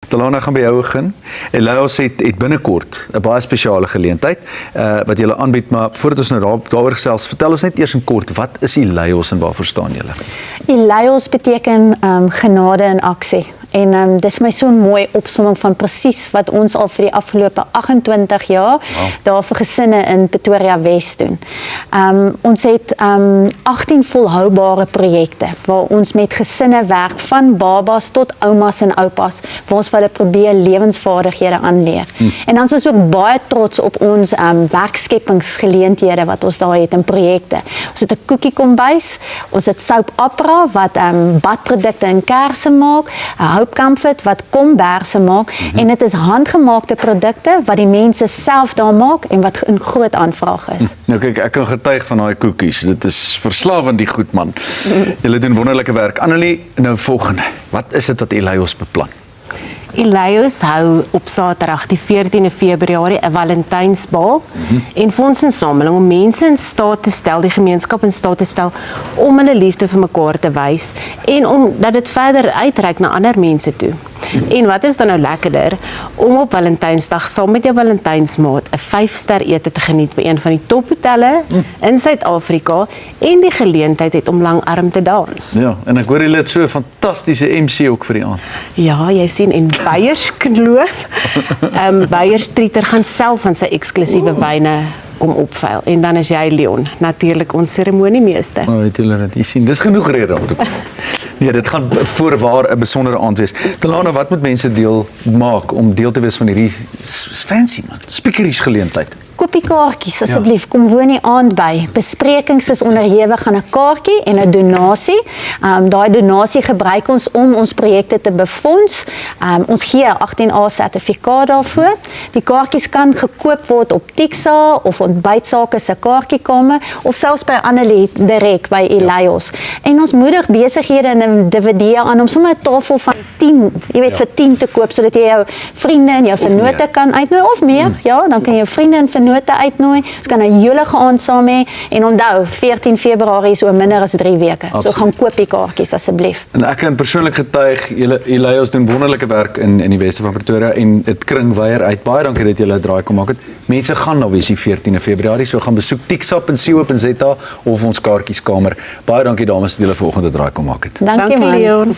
Talana gaan by jou begin. Elias het binnekort 'n baie spesiale geleentheid wat julle aanbied, maar voordat ons nou daaroor gesels, vertel ons net eers in kort, wat is Elias en waarvoor staan julle? Elias beteken genade in aksie. En dis my so'n mooi opsomming van presies wat ons al vir die afgelope 28 jaar daar vir gesinne in Pretoria Wes doen. Ons het 18 volhoubare projekte waar ons met gesinne werk, van babas tot oumas en oupas, waar ons vir hulle probeer lewensvaardighede aanleer. En dan is ons ook baie trots op ons werkskepingsgeleenthede wat ons daar het in projekte. Ons het 'n koekie kombuis, ons het soap opera wat badprodukte en kersse maak, Hope Comfort wat komberse maak, en dit is handgemaakte produkte wat die mense self daar maak en wat in groot aanvraag is. Nou kyk, ek kan getuig van daai koekies. Dit is verslawend, die goed man. Julle doen wonderlike werk. Annelie, nou volgende. Wat is dit wat Elias beplan? Elias hou op Saterdag die 14de Februarie 'n Valentynsbal en fondsinsameling om mense in staat te stel, die gemeenskap in staat te stel om hulle liefde vir mekaar te wys en om dat dit verder uitreik na ander mense toe. En wat is dan nou lekkerder om op Valentynsdag saam met jou Valentynsmaat 'n 5-ster ete te geniet by een van die tophotelle in Suid-Afrika en die geleentheid het om langarm te dans. Ja, en ek hoor julle het so 'n fantastiese MC ook vir die aand. Ja, jy sien, en Beyers Kloof, Beyers Treater gaan self van sy eksklusiewe wyne kom opveil. En dan is jy, Leon, natuurlik ons seremoniemeester. Weet julle dit? Jy sien, dis genoeg rede om te kom. Nee, dit gaan voorwaar 'n besondere aand wees. Talana, wat moet mense deel maak om deel te wees van hierdie fancy man, speakeries geleentheid? Koop die kaartjies asseblief, kom woon die aand by. Besprekings is onderhewig aan 'n kaartjie en 'n donasie. Daai donasie gebruik ons om ons projekte te befonds. Ons gee 'n 18A sertifikaat daarvoor. Die kaartjies kan gekoop word op Tixa of Ontbytsake se kaartjiekamer of selfs by Annelie direk by Elias. En ons moedig besighede en individue aan om sommer 'n tafel van 10, jy weet, vir 10 te koop sodat jy jou vriende en jou vennote kan uitnooi of meer. Ja, dan kan jy jou vriende en vennote uitnooi. Ons kan 'n jolige aand saam hê en onthou 14 Februarie is oor minder as 3 weke. Absoluut. So gaan koop die kaartjies asseblief. En ek kan persoonlik getuig, Elias doen wonderlike werk in die weste van Pretoria en dit kring weier uit. Baie dankie dat julle 'n draai kom maak het. Mense gaan nou wees die 14de Februarie, so gaan besoek Tixa.co.za of ons kaartjieskamer. Baie dankie dames dat julle vanoggend 'n draai kom maak het. Dankie man. Leon.